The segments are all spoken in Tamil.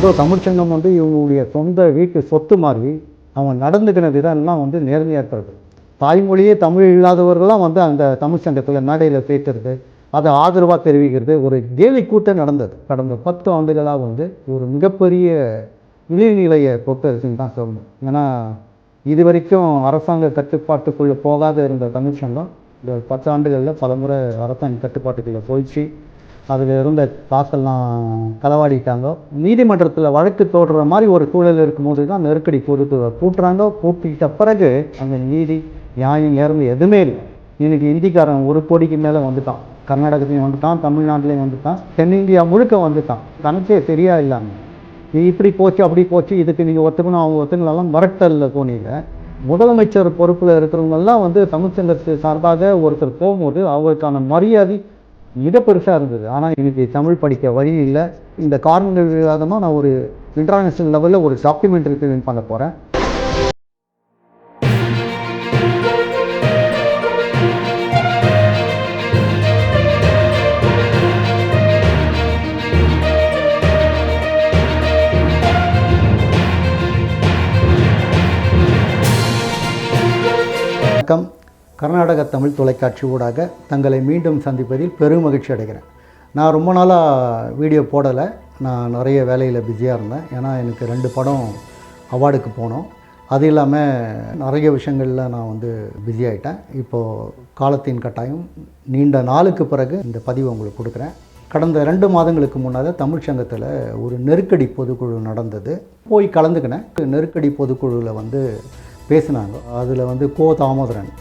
ஏதோ தமிழ்ச்சங்கம் வந்து இவங்களுடைய சொந்த வீட்டு சொத்து மாதிரி அவங்க நடந்துக்கிற விதம்லாம் வந்து நேர்மையாக்குறது. தாய்மொழியே தமிழ் இல்லாதவர்கள்லாம் வந்து அந்த தமிழ்ச்சங்கத்தில் மேடையில் பேசுறது, அதை ஆதரவாக தெரிவிக்கிறது ஒரு கேலி கூட்டம் நடந்தது. கடந்த 10 ஆண்டுகளாக வந்து ஒரு மிகப்பெரிய இழிநிலையை பொறுத்ததுன்னு தான் சொல்லணும். ஏன்னா இது வரைக்கும் அரசாங்க கட்டுப்பாட்டுக்குள்ளே போகாத இருந்த தமிழ்ச்சங்கம் இந்த 10 ஆண்டுகளில் பலமுறை அரசாங்க கட்டுப்பாட்டுக்குள்ளே போயிடுச்சு. அதில் இருந்த காசெல்லாம் களவாடிட்டாங்க. நீதிமன்றத்தில் வழக்கு தோடுற மாதிரி ஒரு சூழல் இருக்கும்போது தான் நெருக்கடி பொறுத்து கூட்டுறாங்க. கூட்டிட்ட பிறகு அந்த நீதி நியாயம் நேர்மை எதுவுமே இல்லை. இன்னைக்கு இந்திக்காரன் 1 கோடிக்கு மேலே வந்துட்டான். கர்நாடகத்தையும் வந்துட்டான், தமிழ்நாட்டிலையும் வந்துட்டான், தென்னிந்தியா முழுக்க வந்துட்டான். கணக்கே சரியா இல்லாமல் இப்படி போச்சு அப்படி போச்சு, இதுக்கு நீங்கள் ஒத்துக்கணும் அவங்க ஒத்துக்கலாம் மிரட்டல்ல போனீங்க. முதலமைச்சர் பொறுப்பில் இருக்கிறவங்கெல்லாம் வந்து தமிழ்ச்சங்கத்து சார்பாக ஒருத்தர் போகும்போது அவருக்கான மரியாதை மிக பெருசாக இருந்தது. ஆனால் இன்னைக்கு தமிழ் படிக்க வழி இல்லை. இந்த காரணங்கள் விவாதமாக நான் ஒரு இன்டர்நேஷ்னல் லெவலில் ஒரு டாக்குமெண்ட்ரி ஃபிலிம் பண்ண போகிறேன். வணக்கம். கர்நாடக தமிழ் தொலைக்காட்சி ஊடாக தங்களை மீண்டும் சந்திப்பதில் பெரும் மகிழ்ச்சி அடைகிறேன். நான் ரொம்ப நாளாக வீடியோ போடலை. நான் நிறைய வேலையில் பிஸியாக இருந்தேன். ஏன்னா எனக்கு 2 படம் அவார்டுக்கு போனோம். அது இல்லாமல் நிறைய விஷயங்களில் நான் வந்து பிஸி ஆகிட்டேன். இப்போது காலத்தின் கட்டாயம் நீண்ட நாளுக்கு பிறகு இந்த பதிவை உங்களுக்கு கொடுக்குறேன். கடந்த 2 மாதங்களுக்கு முன்னால் தமிழ்ச்சங்கத்தில் ஒரு நெருக்கடி பொதுக்குழு நடந்தது. போய் கலந்துக்கினேன். நெருக்கடி பொதுக்குழுவில் வந்து பேசினாங்க. அதில் வந்து கோ தாமோதரன்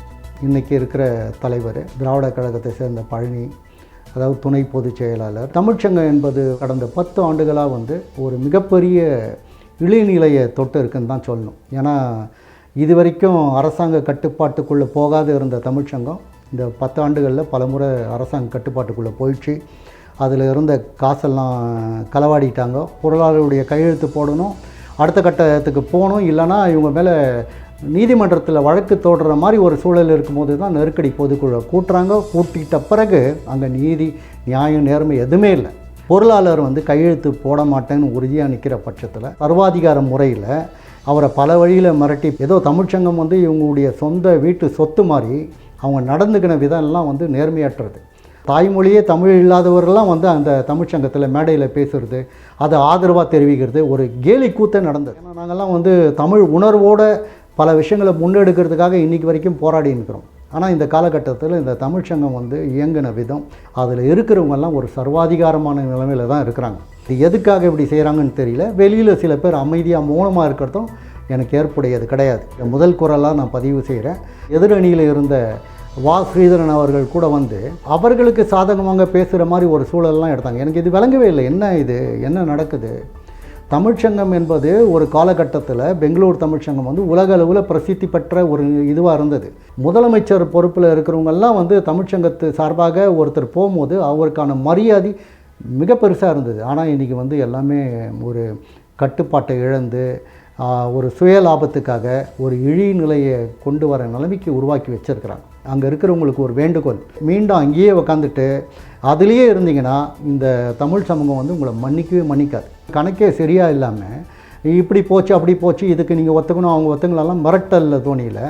இன்றைக்கி இருக்கிற தலைவர், திராவிட கழகத்தை சேர்ந்த பழனி, அதாவது துணை பொதுச் செயலாளர். தமிழ்ச்சங்கம் என்பது கடந்த 10 ஆண்டுகளாக வந்து ஒரு மிகப்பெரிய இழிநிலையை தொட்டு இருக்குன்னு தான் சொல்லணும். ஏன்னா இது வரைக்கும் அரசாங்க கட்டுப்பாட்டுக்குள்ளே போகாத இருந்த தமிழ்ச்சங்கம் இந்த 10 ஆண்டுகளில் பலமுறை அரசாங்க கட்டுப்பாட்டுக்குள்ளே போயிடுச்சு. அதில் இருந்த காசெல்லாம் களவாடிட்டாங்க. பொருளாளருடைய கையெழுத்து போடணும், அடுத்த கட்டத்துக்கு போகணும், இல்லைனா இவங்க மேலே நீதிமன்றத்தில் வழக்கு தோடுற மாதிரி ஒரு சூழல் இருக்கும்போது தான் நெருக்கடி பொதுக்குழு கூட்டுறாங்க. கூட்டிட்ட பிறகு அங்கே நீதி நியாயம் நேர்மை எதுவுமே இல்லை. பொருளாளர் வந்து கையெழுத்து போட மாட்டேன்னு உறுதியாக நிற்கிற பட்சத்தில் சர்வாதிகார முறையில் அவரை பல வழியில் மிரட்டி, ஏதோ தமிழ்ச்சங்கம் வந்து இவங்களுடைய சொந்த வீட்டு சொத்து மாதிரி அவங்க நடந்துக்கின விதம்லாம் வந்து நேர்மையற்றது. தாய்மொழியே தமிழ் இல்லாதவர்கள்லாம் வந்து அந்த தமிழ்ச்சங்கத்தில் மேடையில் பேசுகிறது, அதை ஆதரவாக தெரிவிக்கிறது ஒரு கேலி கூத்தே நடந்தது. ஏன்னா நாங்கள்லாம் வந்து தமிழ் உணர்வோடு பல விஷயங்களை முன்னெடுக்கிறதுக்காக இன்றைக்கி வரைக்கும் போராடி இருக்கிறோம். ஆனால் இந்த காலகட்டத்தில் இந்த தமிழ்ச்சங்கம் வந்து இயங்கின விதம், அதில் இருக்கிறவங்கெல்லாம் ஒரு சர்வாதிகாரமான நிலைமையில் தான் இருக்கிறாங்க. இது எதுக்காக இப்படி செய்கிறாங்கன்னு தெரியல. வெளியில் சில பேர் அமைதியாக மௌனமாக இருக்கிறதும் எனக்கு ஏற்புடையது கிடையாது. முதல் குரலாக நான் பதிவு செய்கிறேன். எதிரணியில் இருந்த வா ஸ்ரீதரன் அவர்கள் கூட வந்து அவர்களுக்கு சாதகமாக பேசுகிற மாதிரி ஒரு சூழல்லாம் எடுத்தாங்க. எனக்கு இது விளங்கவே இல்லை. இது என்ன நடக்குது? தமிழ்ச்சங்கம் என்பது ஒரு காலகட்டத்தில் பெங்களூர் தமிழ்ச்சங்கம் வந்து உலக அளவில் பிரசித்தி பெற்ற ஒரு இதுவாக இருந்தது. முதலமைச்சர் பொறுப்பில் இருக்கிறவங்கெல்லாம் வந்து தமிழ்ச்சங்கத்து சார்பாக ஒருத்தர் போகும்போது அவருக்கான மரியாதை மிக பெருசாக இருந்தது. ஆனால் இன்றைக்கி வந்து எல்லாமே ஒரு கட்டுப்பாட்டை இழந்து ஒரு சுய லாபத்துக்காக ஒரு இழிநிலையை கொண்டு வர நிலைமைக்கு உருவாக்கி வச்சுருக்கிறாங்க. அங்கே இருக்கிறவங்களுக்கு ஒரு வேண்டுகோள், மீண்டும் அங்கேயே உக்காந்துட்டு அதுலேயே இருந்தீங்கன்னா இந்த தமிழ் சமூகம் வந்து உங்களை மன்னிக்காது. கணக்கே சரியாக இல்லாமல் இப்படி போச்சு அப்படி போச்சு, இதுக்கு நீங்கள் ஒத்துக்கணும் அவங்க ஒத்துங்களெல்லாம் மிரட்டல்ல தோணியில்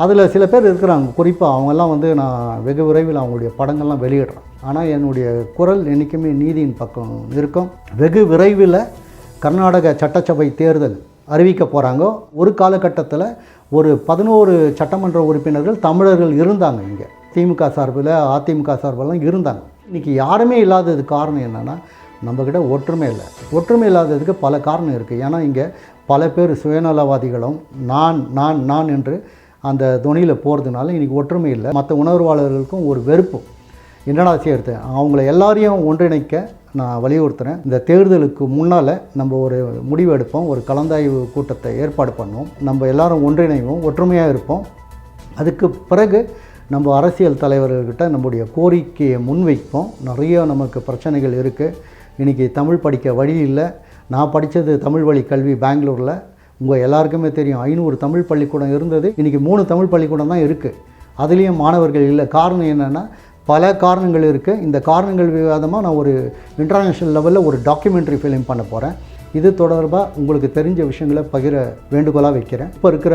அதில் சில பேர் இருக்கிறாங்க. குறிப்பாக அவங்கெல்லாம் வந்து நான் வெகு விரைவில் அவங்களுடைய படங்கள்லாம் வெளியிடுறேன். ஆனால் என்னுடைய குரல் என்றைக்குமே நீதியின் பக்கம் இருக்கும். வெகு விரைவில் கர்நாடக சட்டசபை தேர்தல் அறிவிக்க போகிறாங்க. ஒரு காலகட்டத்தில் ஒரு 11 சட்டமன்ற உறுப்பினர்கள் தமிழர்கள் இருந்தாங்க. இங்கே திமுக சார்பில் அதிமுக சார்பெல்லாம் இருந்தாங்க. இன்றைக்கி யாருமே இல்லாதது காரணம் என்னென்னா நம்மக்கிட்ட ஒற்றுமை இல்லை. ஒற்றுமை இல்லாததுக்கு பல காரணம் இருக்குது. ஏன்னா இங்கே பல பேர் சுயநலவாதிகளும் நான் நான் நான் என்று அந்த துணியில் போகிறதுனால இன்றைக்கி ஒற்றுமை இல்லை. மற்ற உணர்வாளர்களுக்கும் ஒரு வெறுப்பு. என்னடா சேர்த்து அவங்கள எல்லாரையும் ஒன்றிணைக்க நான் வலியுறுத்துகிறேன். இந்த தேர்தலுக்கு முன்னால் நம்ம ஒரு முடிவு எடுப்போம், ஒரு கலந்தாய்வு கூட்டத்தை ஏற்பாடு பண்ணுவோம், நம்ம எல்லாரும் ஒன்றிணைவோம், ஒற்றுமையாக இருப்போம். அதுக்கு பிறகு நம்ம அரசியல் தலைவர்கள்கிட்ட நம்முடைய கோரிக்கையை முன்வைப்போம். நிறைய நமக்கு பிரச்சனைகள் இருக்குது. இன்றைக்கி தமிழ் படிக்க வழி இல்லை. நான் படித்தது தமிழ் வழி கல்வி பெங்களூரில். உங்கள் எல்லாருக்குமே தெரியும் 500 தமிழ் பள்ளிக்கூடம் இருந்தது. இன்றைக்கி 3 தமிழ் பள்ளிக்கூடம் தான் இருக்குது. அதுலேயும் மாணவர்கள் இல்லை. காரணம் என்னென்னா பல காரணங்கள் இருக்குது. இந்த காரணங்கள் விவாதமாக நான் ஒரு இன்டர்நேஷ்னல் லெவலில் ஒரு டாக்குமெண்ட்ரி ஃபிலிம் பண்ண போகிறேன். இது தொடர்பாக உங்களுக்கு தெரிஞ்ச விஷயங்களை பகிர வேண்டுகோளாக வைக்கிறேன். இப்போ இருக்கிற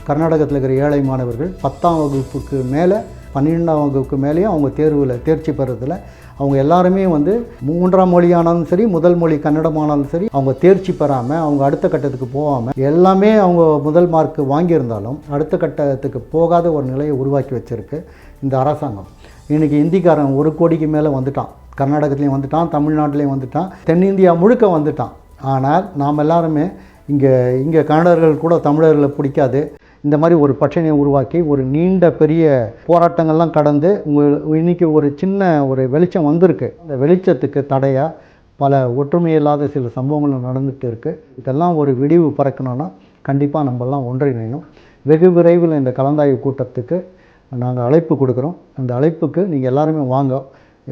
கர்நாடகத்தில் இருக்கிற ஏழை மாணவர்கள் 10ஆம் வகுப்புக்கு மேலே 12ஆம் வகுப்புக்கு மேலேயும் அவங்க தேர்வில் தேர்ச்சி பெறதில் அவங்க எல்லாருமே வந்து 3ஆம் மொழியானாலும் சரி, முதல் மொழி கன்னடமானாலும் சரி, அவங்க தேர்ச்சி பெறாமல் அவங்க அடுத்த கட்டத்துக்கு போகாமல் எல்லாமே அவங்க முதல் மார்க் வாங்கியிருந்தாலும் அடுத்த கட்டத்துக்கு போகாத ஒரு நிலையை உருவாக்கி வச்சுருக்கு இந்த அரசாங்கம். இன்றைக்கி இந்திக்காரன் 1 கோடிக்கு மேலே வந்துட்டான். கர்நாடகத்துலேயும் வந்துட்டான், தமிழ்நாட்டிலையும் வந்துட்டான், தென்னிந்தியா முழுக்க வந்துட்டான். ஆனால் நாம் எல்லாருமே இங்கே கன்னடர்கள் கூட தமிழர்களை பிடிக்காது. இந்த மாதிரி ஒரு பிரச்சனையை உருவாக்கி ஒரு நீண்ட பெரிய போராட்டங்கள்லாம் கடந்து இன்றைக்கி ஒரு சின்ன ஒரு வெளிச்சம் வந்திருக்கு. அந்த வெளிச்சத்துக்கு தடையாக பல ஒற்றுமை இல்லாத சில சம்பவங்கள் நடந்துகிட்டு இருக்குது. இதெல்லாம் ஒரு விடிவு பறக்கணும்னா கண்டிப்பாக நம்மெல்லாம் ஒன்றிணையணும். வெகு விரைவில் இந்த கலந்தாய்வு கூட்டத்துக்கு நாங்கள் அழைப்பு கொடுக்குறோம். அந்த அழைப்புக்கு நீங்கள் எல்லாருமே வாங்க,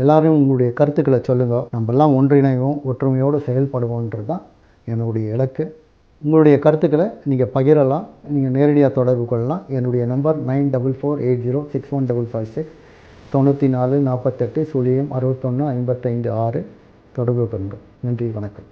எல்லோரும் உங்களுடைய கருத்துக்களை சொல்லுங்கள். நம்மெல்லாம் ஒன்றிணைவோம், ஒற்றுமையோடு செயல்படுவோன்றது தான் என்னுடைய இலக்கு. உங்களுடைய கருத்துக்களை நீங்கள் பகிரலாம், நீங்கள் நேரடியாக தொடர்பு கொள்ளலாம். என்னுடைய நம்பர் 9480615556 94 48 061 55 6 தொடர்பு கொள்ளுங்கள். நன்றி, வணக்கம்.